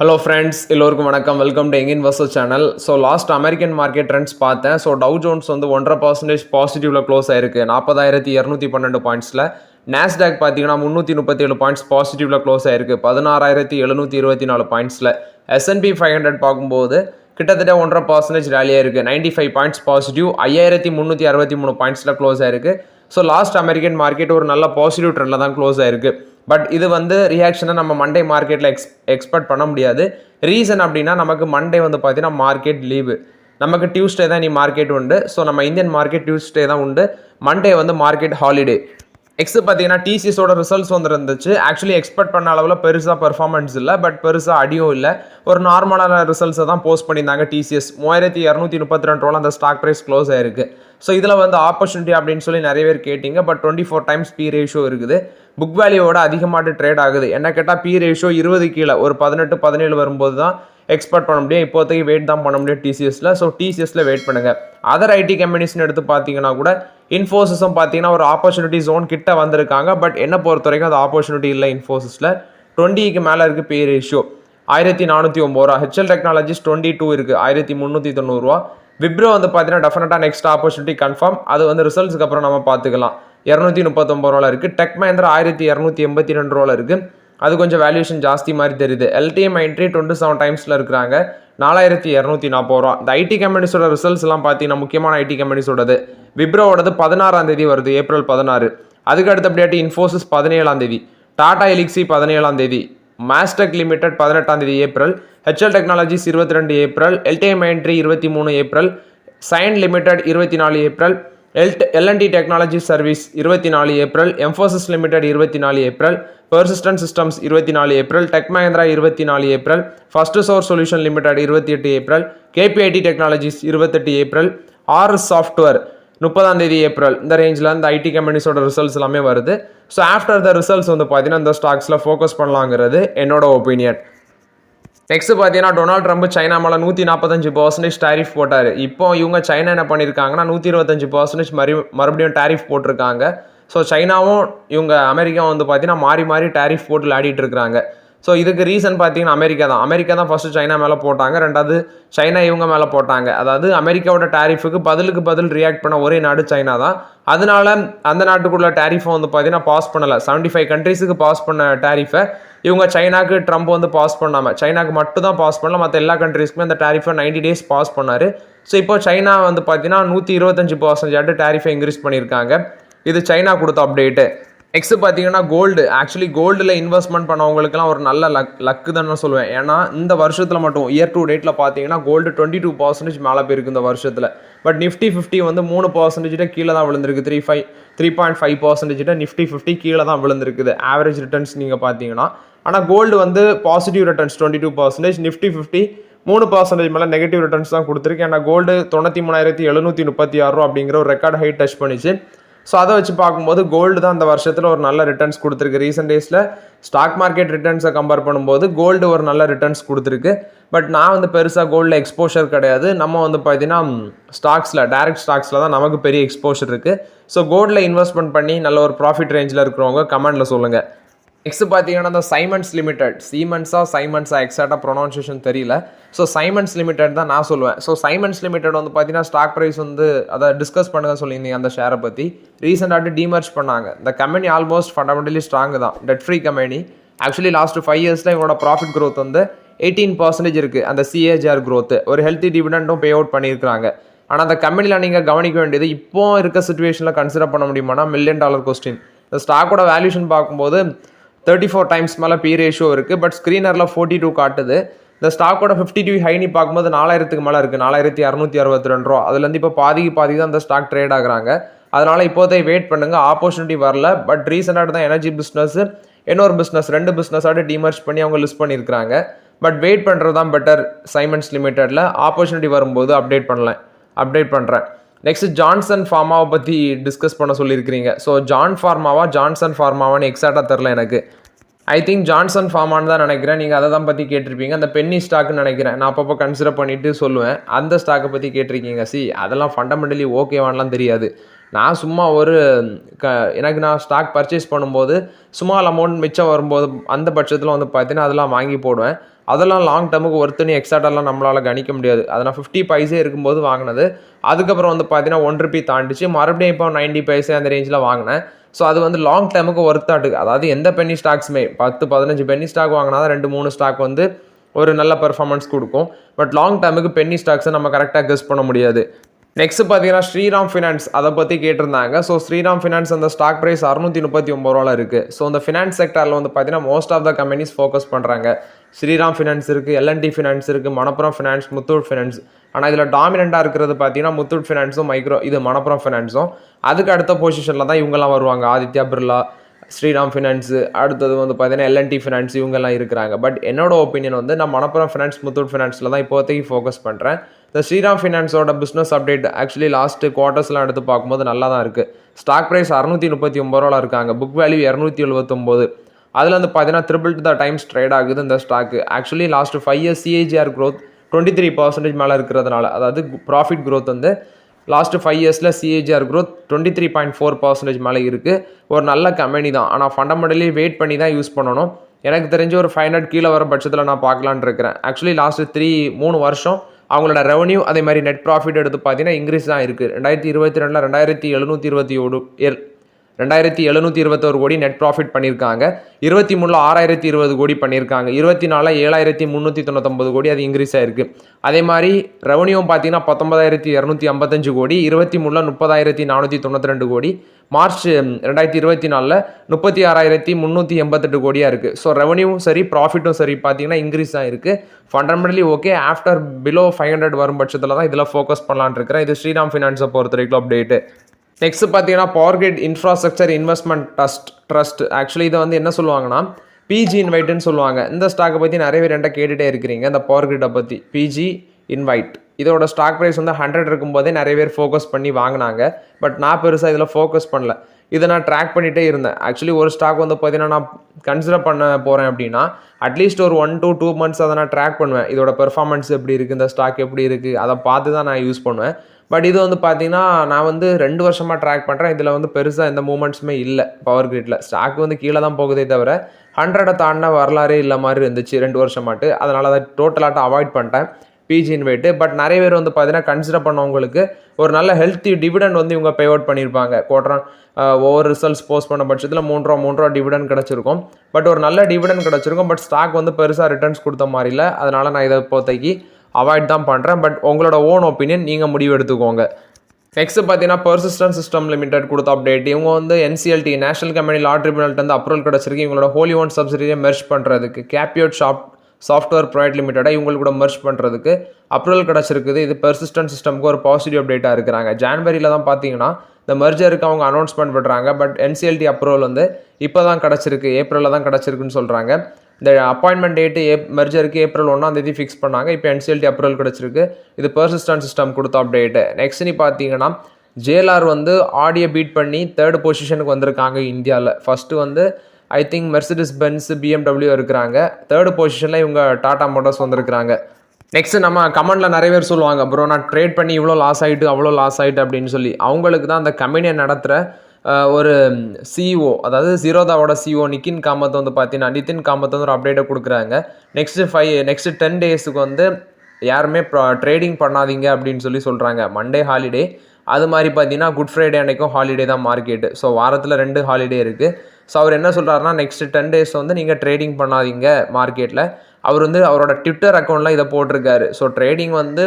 Hello friends, எல்லோருக்கும் வணக்கம். Welcome to young investor channel. So last American market trends பார்த்தேன். So tau Jones வந்து 1.5% பாசிட்டிவ்ல close ஆயிருக்கு 40,212 பாயிண்ட்ஸில். Nasdaq பார்த்தீங்கன்னா 337 பாயிண்ட்ஸ் பாசிட்டிவ்ல க்ளோஸ் ஆயிருக்கு 16,724 பாயிண்ட்ஸில். S&P 500 பார்க்கும்போது கிட்டத்தட்ட 1.5% ரேலியாக இருக்குது 95 பாயிண்ட்ஸ் பாசிட்டிவ் 5,363 பாயிண்ட்ஸில் க்ளோஸ் ஆயிருக்கு. ஸோ லாஸ்ட் அமெரிக்கன் மார்க்கெட் ஒரு நல்ல பாசிட்டிவ் ட்ரெண்டில் தான் க்ளோஸ் ஆயிருக்கு. பட் இது வந்து ரியாக்ஷனை நம்ம மண்டே மார்க்கெட்டில் எக்ஸ்பெக்ட் பண்ண முடியாது. ரீசன் அப்படின்னா நமக்கு மண்டே வந்து பார்த்தீங்கன்னா மார்க்கெட் லீவு. நமக்கு டியூஸ்டே தான் நீ மார்க்கெட் உண்டு. ஸோ நம்ம இந்தியன் மார்க்கெட் டியூஸ்டே தான் உண்டு. மண்டே வந்து மார்க்கெட் ஹாலிடே. நெக்ஸ்ட் பார்த்தீங்கன்னா டிசிஎஸோட ரிசல்ட்ஸ் வந்து இருந்துச்சு. ஆக்சுவலி எக்ஸ்பெக்ட் பண்ண அளவில் பெருசாக பெர்ஃபார்மன்ஸ் இல்லை, பட் பெருசாக அடியும் இல்லை. ஒரு நார்மலான ரிசல்ட்ஸை தான் போஸ்ட் பண்ணியிருந்தாங்க. டிசிஎஸ் 3,232 ரூபாய் அந்த ஸ்டாக் ப்ரைஸ் க்ளோஸ் ஆயிருக்கு. ஸோ இதில் வந்து ஆப்பர்ச்சுனிட்டி அப்படின்னு சொல்லி நிறைய பேர் கேட்டிங்க. பட் 24 டைம்ஸ் பி ரேஷியோ இருக்குது. புக் வேல்யூவோட அதிகமாட்டு ட்ரேட் ஆகுது. என்ன கேட்டால் பி ரேஷியோ 20 கீழே ஒரு 18-17 வரும்போது தான் எக்ஸ்பெக்ட் பண்ண முடியும். இப்போதைக்கு வெயிட் தான் பண்ண முடியும் டிசிஎஸ்ல. ஸோ டிசிஎஸ்ல வெயிட் பண்ணுங்க. அதர் ஐடி கம்பெனிஸ்னு எடுத்து பார்த்தீங்கன்னா கூட இன்ஃபோசிஸும் பார்த்தீங்கன்னா ஒரு ஆப்பர்ச்சுனிட்டி ஜோன் கிட்ட வந்திருக்காங்க. பட் என்ன பொறுத்த வரைக்கும் அது ஆப்பர்ச்சுனிட்டி இல்லை. இன்ஃபோசிஸில் 20க்கு மேலே இருக்குது பே ரேஷியோ 1,409 ரூபா. ஹெச்எல் டெக்னாலஜிஸ் 22 இருக்குது 1,390 ரூபா. விப்ரோ வந்து பார்த்தீங்கன்னா டெஃபினட்டாக நெக்ஸ்ட் ஆப்பர்ச்சுனிட்டி கன்ஃபார்ம். அது வந்து ரிசல்ட்ஸ்க்கு அப்புறம் நம்ம பார்த்துக்கலாம். 239 ரூபா இருக்குது. டெக் மஹிந்திரா 1,282 ரூபா இருக்குது. அது கொஞ்சம் வேல்யூஷன் ஜாஸ்தி மாதிரி தெரியுது. LTM என்ட்ரி 27 டைம்ஸில் இருக்கிறாங்க 4,240 ரூபா. இந்த ஐடி கம்பெனிஸோட ரிசல்ட்ஸ் எல்லாம் பார்த்தீங்கன்னா முக்கியமான ஐடி கம்பெனிஸோடது விப்ரோவோடது 16ஆம் தேதி வருது, ஏப்ரல் 16. அதுக்கு அடுத்தபடியாட்டி இன்ஃபோசிஸ் 17ஆம் தேதி, டாடா எலிக்ஸி 17ஆம் தேதி, மாஸ்டெக் லிமிடெட் 18ஆம் தேதி April, HCL technologies 22 April, LTM entry 23 April, Cyient limited 24 April, L&T technology service 24 April, Mphasis limited 24 April, persistent systems 24 April, tech Mahindra 24 April, first source solution limited 28 April, KPIT technologies 28 April, R S software 30ஆம் தேதி April. இந்த ரேஞ்சில் இந்த ID கம்பெனிஸோட results எல்லாமே வருது. So after the results வந்து பார்த்தீங்கன்னா இந்த ஸ்டாக்ஸில் ஃபோக்கஸ் பண்ணலாங்கிறது என்னோட ஒப்பீனியன். நெக்ஸ்ட் பார்த்தீங்கன்னா டொனால்ட் ட்ரம்ப் சைனா மேலே 145% டேரிஃப் போட்டார். இப்போ இவங்க சைனா என்ன பண்ணியிருக்காங்கன்னா 125% மறுபடியும் டேரிஃப் போட்டிருக்காங்க. ஸோ சைனாவும் இவங்க அமெரிக்காவும் வந்து பார்த்தீங்கன்னா மாறி மாறி டேரிஃப் போட்டு விளையாடிட்டு இருக்கிறாங்க. ஸோ இதுக்கு ரீசன் பார்த்தீங்கன்னா அமெரிக்கா தான் ஃபர்ஸ்ட் சைனா மேலே போட்டாங்க. ரெண்டாவது சைனா இவங்க மேலே போட்டாங்க. அதாவது அமெரிக்காவோட டேரிஃபுக்கு பதில் ரியாக்ட் பண்ண ஒரே நாடு சைனா தான். அதனால அந்த நாட்டுக்குள்ள டேரிஃபை வந்து பார்த்தீங்கன்னா பாஸ் பண்ணலை. 75 கண்ட்ரீஸுக்கு பாஸ் பண்ண டேரிஃபை இவங்க சைனாக்கு ட்ரம்ப் வந்து பாஸ் பண்ணாமல் சைனாக்கு மட்டும் தான் பாஸ் பண்ணல, மற்ற எல்லா கண்ட்ரீஸ்க்குமே அந்த டேரிஃபை 90 டேஸ் பாஸ் பண்ணார். ஸோ இப்போ சைனா வந்து பார்த்தீங்கன்னா 125% டேரிஃபை இன்க்ரீஸ் பண்ணியிருக்காங்க. இது சைனா கொடுத்த அப்டேட்டு. நெக்ஸ்ட் பார்த்தீங்கன்னா ஆக்சுவலி கோல்டில் இன்வெஸ்ட்மெண்ட் பண்ணவங்களுக்குலாம் ஒரு நல்ல லக்கு தான் நான் சொல்லுவேன். ஏன்னா இந்த வருஷத்தில் மட்டும் இயர் டு டேட்டில் பார்த்தீங்கன்னா கோல்டு 22% மேலே போயிருக்கு இந்த வருஷத்தில். பட் நிஃப்டி 50 வந்து 3% கீழே தான் விழுந்திருக்கு. 3.5% நிஃப்டி 50 கீழே தான் விழுந்திருக்குது ஆவரேஜ் ரிட்டர்ன்ஸ் நீங்கள் பார்த்தீங்கன்னா. ஆனால் கோல்டு வந்து பாசிட்டிவ் ரிட்டர்ன்ஸ் 22%, நிஃப்டி 50 3% மேலே நெகட்டிவ் ரிட்டர்ன்ஸ் தான் கொடுத்துருக்கு. ஏன்னா கோல்டு 93,736 ரூபா அப்படிங்கிற ஒரு ரெக்கார்ட் ஹை டச் பண்ணிச்சு. ஸோ அதை வச்சு பார்க்கும்போது கோல்டு தான் இந்த வருஷத்தில் ஒரு நல்ல ரிட்டர்ன்ஸ் கொடுத்துருக்கு. ரீசெண்ட் டேஸில் ஸ்டாக் மார்க்கெட் ரிட்டர்ன்ஸை கம்பேர் பண்ணும்போது கோல்டு ஒரு நல்ல ரிட்டர்ன்ஸ் கொடுத்துருக்கு. பட் நான் வந்து பெருசாக கோல்டில் எக்ஸ்போஷர் கிடையாது. நம்ம வந்து பார்த்தீங்கன்னா டைரக்ட் ஸ்டாக்ஸில் தான் நமக்கு பெரிய எக்ஸ்போஷர் இருக்குது. ஸோ கோல்டில் இன்வெஸ்ட்மெண்ட் பண்ணி நல்ல ஒரு ப்ராஃபிட் ரேஞ்சில் இருக்கிறவங்க கமெண்டில் சொல்லுங்கள். நெக்ஸ்ட் பார்த்தீங்கன்னா இந்த சைமன்ஸ் எக்ஸாக்டாக ப்ரொனவுன்சியேஷன் தெரியல. ஸோ சைமன்ஸ் லிமிடெட் தான் நான் சொல்லுவேன். ஸோ சைமன்ஸ் லிமிடெட் வந்து பார்த்தீங்கன்னா ஸ்டாக் ப்ரைஸ் வந்து அதை டிஸ்கஸ் பண்ணுங்க சொல்லியிருந்தீங்க. அந்த ஷேரை பற்றி ரீசெண்டாக டிமர்ஜ் பண்ணாங்க. இந்த கம்பெனி ஆல்மோஸ்ட் ஃபண்டமெண்டலி ஸ்ட்ராங் தான், dead free company. Actually last 5 இயர்ஸில் இவங்களோட ப்ராஃபிட் க்ரோத் வந்து 18% இருக்குது. அந்த CAGR க்ரோத் ஒரு ஹெல்த்தி டிவிடெண்டும் பே அவுட் பண்ணியிருக்காங்க. ஆனால் அந்த கம்பெனியில் நீங்கள் கவனிக்க வேண்டியது இப்போ இருக்க சுச்சுவேஷனில் கன்சிடர் பண்ண முடியுமானா $1 million கொஸ்டின். இந்த ஸ்டாக்கோட வேல்யூஷன் பார்க்கும்போது 34 டைம்ஸ் மேலே பி ரேஷியோ இருக்குது. பட் ஸ்க்ரீனரில் 42 காட்டுது. இந்த ஸ்டாக்கோட 52 ஹைனி பார்க்கும்போது 4,000க்கு மேலே இருக்குது, 4,662 ரூபா. அதுலேருந்து இப்போ பாதி தான் இந்த ஸ்டாக் ட்ரேட் ஆகுறாங்க. அதனால் இப்போதைக்கு வெயிட் பண்ணுங்கள், ஆப்பர்ச்சுனிட்டி வரல. பட் ரீசெண்டாக தான் எனர்ஜி பிஸ்னஸ் இன்னொரு பிஸ்னஸ் 2 பிஸ்னஸாக டிமர்ஜ் பண்ணி அவங்க லிஸ்ட் பண்ணியிருக்கிறாங்க. பட் வெயிட் பண்ணுறது தான் பெட்டர். சைமன்ஸ் லிமிடெடில் ஆப்பர்ச்சுனிட்டி வரும்போது அப்டேட் பண்ணுறேன். நெக்ஸ்ட் ஜான்சன் ஃபார்மாவை பற்றி டிஸ்கஸ் பண்ண சொல்லியிருக்கிறீங்க. ஸோ ஜான்சன் ஃபார்மாவான்னு எக்ஸாக்டாக தெரில எனக்கு. ஐ திங்க் ஜான்சன் ஃபார்மான்னு தான் நினைக்கிறேன். நீங்கள் அதை தான் பற்றி கேட்டிருப்பீங்க. அந்த பென்னி ஸ்டாக்குன்னு நினைக்கிறேன். நான் அப்பப்போ கன்சிடர் பண்ணிவிட்டு சொல்லுவேன். அந்த ஸ்டாக்கை பற்றி கேட்டிருக்கீங்க. அதெல்லாம் ஃபண்டமெண்டலி ஓகேவானலாம் தெரியாது. நான் சும்மா எனக்கு நான் ஸ்டாக் பர்ச்சேஸ் பண்ணும்போது ஸ்மால் அமௌண்ட் மிச்சம் வரும்போது அந்த பட்சத்தில் வந்து பார்த்தீங்கன்னா அதெல்லாம் வாங்கி போடுவேன். அதெல்லாம் லாங் டேர்முக்கு ஒருத்தனி எக்ஸாக்டாலாம் நம்மளால் கணிக்க முடியாது. அதை நான் 50 பைசே இருக்கும்போது வாங்கினது. அதுக்கப்புறம் வந்து பார்த்தீங்கன்னா ₹1 தாண்டிச்சு. மறுபடியும் இப்போ 90 பைசே அந்த ரேஞ்சில் வாங்கினேன். ஸோ அது வந்து லாங் டேர்முக்கு ஒர்த்தாட்டுக்கு, அதாவது எந்த பென்னி ஸ்டாக்ஸுமே 10-15 பென்னி ஸ்டாக் வாங்கினா தான் 2-3 ஸ்டாக் வந்து ஒரு நல்ல பெர்ஃபார்மன்ஸ் கொடுக்கும். பட் லாங் டேர்முக்கு பென்னி ஸ்டாக்ஸை நம்ம கரெக்டாக கெஸ் பண்ண முடியாது. நெக்ஸ்ட் பார்த்தீங்கன்னா ஸ்ரீராம் ஃபினான்ஸ் அதை பற்றி கேட்டிருந்தாங்க. ஸோ ஸ்ரீராம் ஃபினான்ஸ் அந்த ஸ்டாக் ப்ரைஸ் ₹639 இருக்குது. ஸோ இந்த ஃபினான்ஸ் செக்டரில் வந்து பார்த்தீங்கன்னா most of the companies focus பண்ணுறாங்க. ஸ்ரீராம் ஃபினான்ஸ் இருக்குது, எல்என்டி ஃபினான்ஸ் இருக்குது, மணப்புரம் ஃபினான்ஸ், முத்தூட் ஃபினான்ஸ். ஆனால் இதில் டாமினண்ட்டாக இருக்கிறது பார்த்தீங்கன்னா முத்தூட் ஃபினான்ஸும் இது மணப்புரம் ஃபினான்ஸும். அதுக்கு அடுத்த பொசிஷனில் தான் இவங்கெல்லாம் வருவாங்க. ஆதித்யா பிர்லா, ஸ்ரீராம் ஃபினான்ஸு, அடுத்தது வந்து பார்த்தீங்கன்னா எல்என்டி ஃபினான்ஸ், இவங்கெல்லாம் இருக்கிறாங்க. பட் என்னோட ஒப்பீனியன் வந்து நான் மணப்புரம் ஃபினான்ஸ், முத்தூட் ஃபினான்ஸில் தான் இப்போதைக்கு ஃபோக்கஸ் பண்ணுறேன். இந்த ஸ்ரீராம் ஃபினான்ஸோட பிஸ்னஸ் அப்டேட் ஆக்சுவலி லாஸ்ட்டு குவார்ட்டர்ஸ்லாம் எடுத்து பார்க்கும்போது நல்லா தான் இருக்குது. ஸ்டாக் ப்ரைஸ் ₹639 இருக்காங்க, புக் வேல்யூ 279. அதில் வந்து பார்த்தீங்கன்னா ட்ரிபிள் த டைம்ஸ் ட்ரேட் ஆகுது இந்த stock. Actually last 5 years CAGR growth 23% மேலே இருக்கிறதுனால, அதாவது ப்ராஃபிட் க்ரோத் வந்து லாஸ்ட்டு 5 இயர்ஸில் சிஏஜிஆர் க்ரோத் 23.4% மேலே இருக்குது. ஒரு நல்ல கம்பெனி தான், ஆனால் ஃபண்டமெண்டலி வெயிட் பண்ணி தான் யூஸ் பண்ணணும். எனக்கு தெரிஞ்ச ஒரு 500 கீழே வர பட்சத்தில் நான் பார்க்கலான்னு இருக்கிறேன். ஆக்சுவலி லாஸ்ட்டு 3 வருஷம் அவங்களோட ரெவன்யூ அதே மாதிரி நெட் ப்ராஃபிட் எடுத்து பார்த்தீங்கன்னா இன்க்ரீஸ் தான் இருக்குது. 2022 2721 கோடி நெட் ப்ராஃபிட் பண்ணியிருக்காங்க. 23 6020 கோடி பண்ணியிருக்காங்க. 24 7399 கோடி அது இன்க்ரீஸ் ஆகிருக்கு. அதே மாதிரி ரெவன்யூவும் பார்த்தீங்கன்னா 19255 கோடி, 23 30492 கோடி, மார்ச் 2024 36388 கோடியாக இருக்குது. ஸோ ரெவன்யூவும் சரி ப்ராஃபிட்டும் சரி பார்த்தீங்கன்னா இன்க்ரீஸ் தான் இருக்குது. Fundamentally okay. ஆஃப்டர் பிலோ 500 வரும் பட்சத்தில் தான் இதில் ஃபோக்கஸ் பண்ணலான்னு இருக்கிறேன். இது ஸ்ரீராம் ஃபினான்ஸை பொறுத்த வரைக்கும் அப்டேட்டு. நெக்ஸ்ட் பார்த்தீங்கன்னா power grid infrastructure investment trust. Actually இதை வந்து என்ன சொல்லுவாங்கன்னா பிஜி இன்வைட்டுன்னு சொல்லுவாங்க. இந்த ஸ்டாக்கை பற்றி நிறைய பேர் என்கிட்ட கேட்டுகிட்டே இருக்கிறீங்க, இந்த பவர் கிரிட்டை பற்றி. பிஜி இன்வைட் இதோட ஸ்டாக் ப்ரைஸ் வந்து 100 இருக்கும்போதே நிறைய பேர் ஃபோக்கஸ் பண்ணி வாங்கினாங்க. பட் நான் பெருசாக இதில் ஃபோக்கஸ் பண்ணல. இதை நான் ட்ராக் பண்ணிகிட்டே இருந்தேன். ஆக்சுவலி ஒரு ஸ்டாக் வந்து பார்த்தீங்கன்னா நான் கன்சிடர் பண்ண போகிறேன் அப்படின்னா அட்லீஸ்ட் ஒரு 1 to 2 months அதை நான் ட்ராக் பண்ணுவேன். இதோட பெர்ஃபார்மன்ஸ் எப்படி இருக்குது, இந்த ஸ்டாக் எப்படி இருக்குது, அதை பார்த்து தான் நான் யூஸ் பண்ணுவேன். பட் இது வந்து பார்த்தீங்கன்னா நான் வந்து 2 வருஷமாக ட்ராக் பண்ணுறேன். இதில் வந்து பெருசாக எந்த மூமெண்ட்ஸுமே இல்லை. பவர் கிரிட்டில் ஸ்டாக் வந்து கீழே தான் போகுதே தவிர 100 தாண்டின வரலாறே இல்லை மாதிரி இருந்துச்சு 2 வருஷமாட்டு. அதனால் அதை டோட்டலாக அவாய்ட் பண்ணிட்டேன் பிஜி இன்வைட்டு. பட் நிறைய பேர் வந்து பார்த்தீங்கன்னா கன்சிடர் பண்ணவங்களுக்கு ஒரு நல்ல ஹெல்த்தி டிவிடெண்ட் வந்து இவங்க பே அவுட் பண்ணியிருப்பாங்க. ஒவ்வொரு ரிசல்ட்ஸ் போஸ்ட் பண்ண பட்சத்தில் ₹3 டிவிடெண்ட் கிடச்சிருக்கும். பட் ஒரு நல்ல டிவிடெண்ட் கிடச்சிருக்கும். பட் ஸ்டாக் வந்து பெருசாக ரிட்டர்ன்ஸ் கொடுத்த மாதிரி இல்லை. அதனால் நான் இதை இப்போதைக்கு அவாய்ட் தான் பண்ணுறேன். பட் உங்களோட ஓன் ஒப்பீனியன் நீங்கள் முடிவு எடுத்துக்கோங்க. நெக்ஸ்ட் பார்த்தீங்கன்னா பெர்சிஸ்டன்ட் சிஸ்டம் லிமிடெட் கொடுத்த அப்டேட். இவங்க வந்து என்சிஎல்டி நேஷனல் கம்பெனி லா ட்ரிபியூனல்ட்டு அப்ரூவல் கிடச்சிருக்கு. இவங்களோட ஹோலி ஓன் சப்சிடியை மெர்ஜ் பண்ணுறதுக்கு கேப்பியோட் சாஃப்ட்வேர் ப்ரைவேட் லிமிட்டடாக இவங்களுக்கு கூட மெர்ஜ் பண்ணுறதுக்கு அப்ரூவல் கிடச்சிருக்குது. இது பெர்சிஸ்டன்ட் சிஸ்டம்க்கு ஒரு பாசிட்டிவ் அப்டேட்டாக இருக்கிறாங்க. ஜான்வரியில் தான் பார்த்தீங்கன்னா இந்த மெர்ஜருக்கு அவங்க அனௌன்ஸ்மெண்ட் பண்ணுறாங்க. பட் என்சிஎல்டி அப்ரூவல் வந்து இப்போ தான் கிடச்சிருக்கு, ஏப்ரலில் தான் கிடச்சிருக்குன்னு சொல்கிறாங்க. இந்த அப்பாயின்மெண்ட் டேட்டு மெர்ஜருக்கு ஏப்ரல் 1 ஃபிக்ஸ் பண்ணாங்க. இப்போ என்சிஎல்டி அப்ரூவல் கிடச்சிருக்கு. இது பெர்சிஸ்டன்ட் சிஸ்டம் கொடுத்த அப்டேட்டு. நெக்ஸ்ட் நீ பார்த்தீங்கன்னா ஜேஎல்ஆர் வந்து ஆடியை பீட் பண்ணி 3rd பொசிஷனுக்கு வந்திருக்காங்க இந்தியாவில். ஃபஸ்ட்டு வந்து I think Mercedes Benz, BMW இருக்கிறாங்க. 3rd பொசிஷனில் இவங்க டாடா மோட்டார்ஸ் வந்திருக்கிறாங்க. நெக்ஸ்ட் நம்ம கமெண்டில் நிறைய பேர் சொல்லுவாங்க, ப்ரோ நான் ட்ரேட் பண்ணி இவ்வளோ லாஸ் ஆகிட்டு அவ்வளோ லாஸ் ஆகிட்டு அப்படின்னு சொல்லி. அவங்களுக்கு தான் அந்த கம்பெனியை நடத்துகிற ஒரு சிஇஓ, அதாவது ஜீரோதாவோட சிஇஓ நிதின் காமத் வந்து பார்த்தீங்கன்னா ஒரு அப்டேட்டை கொடுக்குறாங்க. நெக்ஸ்ட் 10 டேஸுக்கு வந்து யாருமே ட்ரேடிங் பண்ணாதீங்க அப்படின்னு சொல்கிறாங்க. மண்டே ஹாலிடே, அது மாதிரி பார்த்தீங்கன்னா குட் ஃப்ரைடே அன்றைக்கும் ஹாலிடே தான் மார்க்கெட்டு. ஸோ வாரத்தில் 2 ஹாலிடே இருக்குது. ஸோ அவர் என்ன சொல்கிறாருன்னா நெக்ஸ்ட் 10 டேஸ் வந்து நீங்கள் ட்ரேடிங் பண்ணாதீங்க மார்க்கெட்டில். அவர் வந்து அவரோட ட்விட்டர் அக்கௌண்ட்டில் இதை போட்டிருக்காரு. ஸோ ட்ரேடிங் வந்து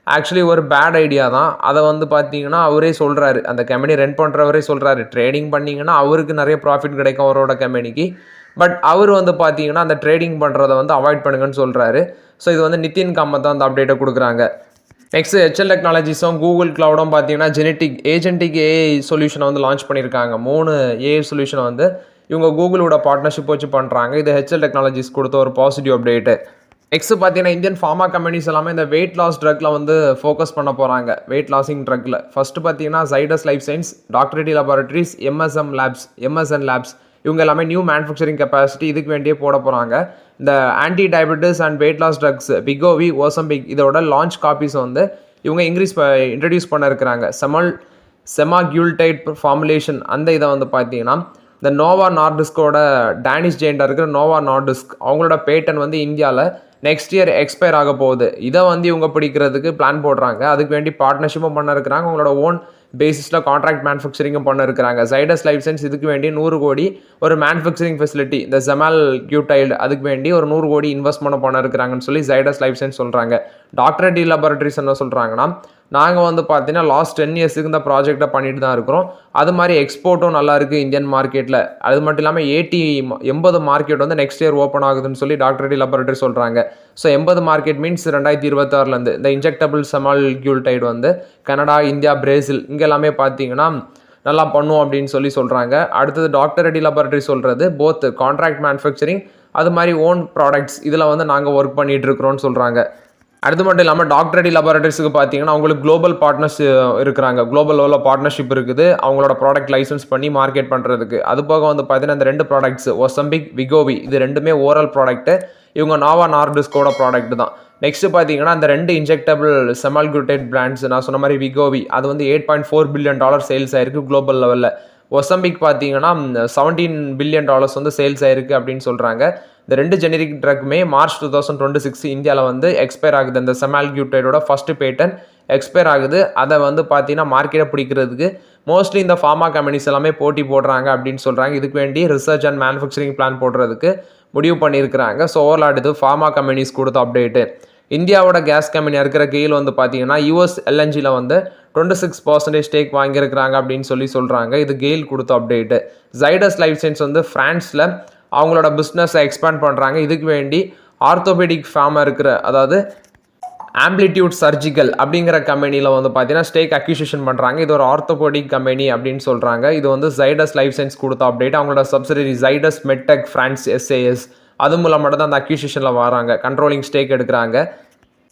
ஆக்சுவலி ஒரு பேட் ஐடியா தான். அதை வந்து பார்த்தீங்கன்னா அவரே சொல்கிறாரு, அந்த கம்பெனி ரன் பண்ணுறவரே சொல்கிறாரு, ட்ரேடிங் பண்ணிங்கன்னா அவருக்கு நிறைய ப்ராஃபிட் கிடைக்கும் அவரோட கம்பெனிக்கு. பட் அவர் வந்து பார்த்தீங்கன்னா அந்த ட்ரேடிங் பண்ணுறதை வந்து அவாய்ட் பண்ணுங்கன்னு சொல்கிறாரு. ஸோ இது வந்து நிதின் காமத் தான் அந்த அப்டேட்டை கொடுக்குறாங்க. நெக்ஸ்ட் ஹெச்எல் டெக்னாலஜிஸும் கூகுள் க்ளவுடும் பார்த்தீங்கன்னா ஏஜென்டிக் ஏஐ சொல்யூஷனை வந்து லான்ச் பண்ணியிருக்காங்க. 3 ஏஐ சொல்யூஷனை வந்து இவங்க கூகுளோட பார்ட்னர்ஷிப் வச்சு பண்ணுறாங்க. இது ஹெச்எல் டெக்னாலஜிஸ் கொடுத்த ஒரு பாசிட்டிவ் அப்டேட்டு. நெக்ஸ்ட் பார்த்தீங்கன்னா இந்தியன் ஃபார்மா கம்பெனிஸ் எல்லாமே இந்த வெயிட் லாஸ் ட்ரக்கில் வந்து ஃபோக்கஸ் பண்ண போகிறாங்க. வெயிட் லாஸிங் ட்ரக்கில் ஃபஸ்ட்டு பார்த்தீங்கன்னா Zydus life science, doctor Reddy laboratories, MSN labs இவங்க எல்லாமே நியூ மேனுஃபேக்சரிங் கெப்பாசிட்டி இதுக்கு வேண்டியே போட போகிறாங்க. இந்த anti diabetes and weight loss drugs Wegovy, Ozempic இதோட லான்ச் காப்பீஸ் வந்து இவங்க இன்ட்ரடியூஸ் பண்ண இருக்கிறாங்க. செமாக்யூல்டைட் ஃபார்முலேஷன் அந்த இதை வந்து பார்த்தீங்கன்னா இந்த நோவா நார்டிஸ்கோட டேனிஷ் ஜெயிண்டாக இருக்கிற நோவா நார்டிஸ்க் அவங்களோட பேட்டன் வந்து இந்தியாவில் நெக்ஸ்ட் இயர் எக்ஸ்பயர் ஆக போகுது. இதை வந்து இவங்க பிடிக்கிறதுக்கு பிளான் போடுறாங்க. அதுக்கு வேண்டி பார்ட்னர்ஷிப்பும் பண்ண இருக்கிறாங்க. அவங்களோட ஓன் பேசிஸில் கான்ட்ராக்ட் மேனுஃபேக்சரிங்கும் பண்ண இருக்கிறாங்க. ஜைடஸ் லைஃப் சயின்ஸ் இதுக்கு வேண்டி 100 கோடி ஒரு மேனுஃபேக்சரிங் ஃபெசிலிட்டி இந்த செமாக்யூல்டைடு அதுக்கு வேண்டி ஒரு 100 கோடி இன்வெஸ்ட்மெண்ட் பண்ண இருக்கிறாங்கன்னு சொல்லி ஜைடஸ் லைஃப் சயின்ஸ் சொல்கிறாங்க. டாக்டர் ரெட்டி லேபரட்டரிஸ் என்ன சொல்கிறாங்கன்னா, நாங்கள் வந்து பார்த்தீங்கன்னா லாஸ்ட் 10 இயர்ஸுக்கு இந்த ப்ராஜெக்டை பண்ணிட்டு தான் இருக்கிறோம். அது மாதிரி எக்ஸ்போர்ட்டும் நல்லா இருக்குது இந்தியன் மார்க்கெட்டில். அது மட்டும் இல்லாமல் 80 மார்க்கெட் வந்து நெக்ஸ்ட் இயர் ஓப்பன் ஆகுதுன்னு சொல்லி டாக்டர் ரெட்டி லேபரட்டரி சொல்கிறாங்க. ஸோ 80 மார்க்கெட் மீன்ஸ் 2026 இந்த இன்ஜெக்டபிள் செமாக்யூல்டைடு வந்து கனடா, இந்தியா, பிரேசில் இங்கே எல்லாமே பார்த்தீங்கன்னா நல்லா பண்ணுவோம் அப்படின்னு சொல்லி சொல்கிறாங்க. அடுத்தது டாக்டர் ரெட்டி லேபரட்டரி சொல்கிறது போத் கான்ட்ராக்ட் மேனுஃபேக்சரிங் அது மாதிரி ஓன் ப்ராடக்ட்ஸ் இதில் வந்து நாங்கள் ஒர்க் பண்ணிகிட்டு இருக்கிறோன்னு சொல்கிறாங்க. அது மட்டும் இல்லாமல் டாக்டர் ரெட்டி லேபரட்டரிஸுக்கு பார்த்தீங்கன்னா அவங்களுக்கு குளோபல் பார்ட்னர்ஸ் இருக்கிறாங்க. குளோபல் லெவலில் பார்ட்னர்ஷிப் இருக்குது அவங்களோட ப்ராடக்ட் லைசன்ஸ் பண்ணி மார்க்கெட் பண்ணுறதுக்கு. அது போக வந்து பார்த்தீங்கன்னா இந்த 2 ப்ராடக்ட்ஸ் ஒசம்பிக், விகோவி இது 2மே ஓரல் ப்ராடக்ட்டு. இவங்க நோவா நார்டிஸ்கோட ப்ராடக்ட் தான். நெக்ஸ்ட் பார்த்தீங்கன்னா அந்த 2 இன்ஜெக்டபிள் செமாக்யூல்டைட் பிராண்ட்ஸ் நான் சொன்ன மாதிரி விகோவி அது வந்து $8.4 பில்லியன் சேல்ஸ் ஆயிருக்கு குளோபல் லெவலில். ஒசம்பிக் பார்த்தீங்கன்னா $17 பில்லியன் வந்து சேல்ஸ் ஆயிருக்கு அப்படின்னு சொல்கிறாங்க. இந்த 2 ஜெனரிக் ட்ரக்குமே மார்ச் 2026 இந்தியாவில் வந்து எக்ஸ்பயர் ஆகுது. இந்த செமாக்யூல்டைடோட ஃபர்ஸ்ட் பேட்டன் எக்ஸ்பயர் ஆகுது. அதை வந்து பார்த்தீங்கன்னா மார்க்கெட்டை பிடிக்கிறதுக்கு மோஸ்ட்லி இந்த ஃபார்மா கம்பெனிஸ் எல்லாமே போட்டி போடுறாங்க அப்படின்னு சொல்கிறாங்க. இதுக்கு வேண்டி ரிசர்ச் அண்ட் மேனுஃபேக்சரிங் பிளான் போடுறதுக்கு முடிவு பண்ணியிருக்கிறாங்க. ஸோ ஓவரால் இது ஃபார்மா கம்பெனிஸ் கொடுத்த அப்டேட்டு. இந்தியாவோட கேஸ் கம்பெனியாக இருக்கிற கெயில் வந்து பார்த்தீங்கன்னா யூஎஸ் எல்என்ஜியில் வந்து 26% ஸ்டேக் வாங்கியிருக்கிறாங்க அப்படின்னு சொல்கிறாங்க. இது கெயில் கொடுத்த அப்டேட்டு. ஜைடஸ் லைஃப் சயின்ஸ் வந்து ஃப்ரான்ஸில் அவங்களோட பிஸ்னஸை எக்ஸ்பேண்ட் பண்ணுறாங்க. இதுக்கு வேண்டி ஆர்த்தோபெடிக் ஃபார்மாக இருக்கிற அதாவது ஆம்பிளிடியூட் சர்ஜிக்கல் அப்படிங்கிற கம்பெனியில் வந்து பார்த்தீங்கன்னா ஸ்டேக் அக்யூசிஷன் பண்ணுறாங்க. இது ஒரு ஆர்த்தோபெடிக் கம்பெனி அப்படின்னு சொல்கிறாங்க. இது வந்து ஜைடஸ் லைஃப் சயின்ஸ் கொடுத்த அப்டேட். அவங்களோட subsidiary Zydus Medtech France SAS அது மூலம் மட்டும் தான் அந்த அக்யூசிஷனில் வராங்க. கண்ட்ரோலிங் ஸ்டேக் எடுக்கிறாங்க.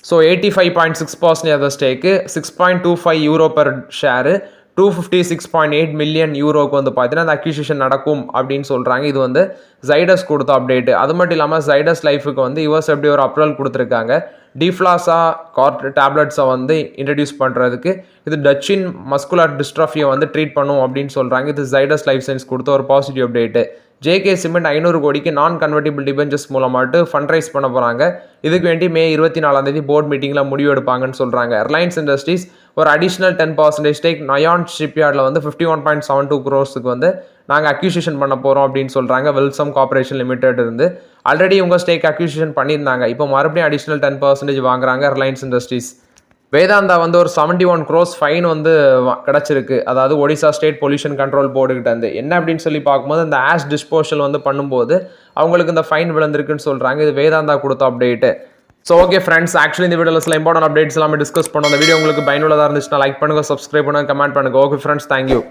So 85.6% of the stake €6.25 per share 256.8 million வந்து பார்த்தீங்கன்னா அந்த அக்யூசிஷன் நடக்கும் அப்படின்னு சொல்கிறாங்க. இது வந்து ஜைடஸ் கொடுத்த அப்டேட்டு. அது மட்டும் இல்லாமல் ஜைடஸ் லைஃபுக்கு வந்து யூஎஸ் எப்படி ஒரு அப்ரூவல் கொடுத்துருக்காங்க. டிஃப்ளாஸா டேப்லெட்ஸை வந்து இன்ட்ரடியூஸ் பண்ணுறதுக்கு இது டச்சின் மஸ்குலர் டிஸ்ட்ராஃபியை வந்து ட்ரீட் பண்ணும் அப்படின்னு சொல்கிறாங்க. இது ஜைடஸ் லைஃப் சயின்ஸ் கொடுத்த ஒரு பாசிட்டிவ் அப்டேட்டு. JK சிமெண்ட் 500 கோடிக்கு நான் கன்வெர்டிபிள் டிபெஞ்சர்ஸ் மூலமாட்டு ஃபண்ட் ரைஸ் பண்ண போகிறாங்க. இதுக்கு வேண்டி மே 24 போர்ட் மீட்டிங்கில் முடிவு எடுப்பாங்கன்னு சொல்கிறாங்க. ரிலையன்ஸ் இண்டஸ்ட்ரீஸ் ஒரு அடிஷ்னல் 10% ஸ்டேக் நயான் ஷிப்யார்டில் வந்து 51.72 crores வந்து நாங்கள் அக்யூசிஷன் பண்ண போகிறோம் அப்படின்னு சொல்கிறாங்க. வெல்சம் கார்பரேஷன் லிமிடெட் இருந்து ஆல்ரெடி இவங்க ஸ்டேக் அக்யூசிஷன் பண்ணியிருந்தாங்க. இப்போ மறுபடியும் அடிஷ்னல் 10% வாங்குறாங்க ரிலையன்ஸ் இண்டஸ்ட்ரீஸ். வேதாந்தா வந்து ஒரு 71 crores ஃபைன் வந்து கிடச்சிருக்கு. அதாவது ஒடிசா ஸ்டேட் பொல்யூஷன் கண்ட்ரோல் போர்டுகிட்ட இருந்து. என்ன அப்படின்னு சொல்லி பார்க்கும்போது இந்த ஆஷ் டிஸ்போசல் வந்து பண்ணும்போது அவங்களுக்கு இந்த ஃபைன் விழுந்திருக்குன்னு சொல்கிறாங்க. இது வேதாந்தா கொடுத்த update. So okay friends, actually இந்த வீடியோவில் சில இம்பார்ட்டன்ட் அப்டேட்ஸ் எல்லாமே டிஸ்கஸ் பண்ணோம். அந்த வீடியோ உங்களுக்கு பயனுள்ளதாக இருந்துச்சுன்னா லைக் பண்ணுங்கள், சப்ஸ்கிரைப் பண்ணுங்கள், கமெண்ட் பண்ணுங்கள். Okay friends, thank you.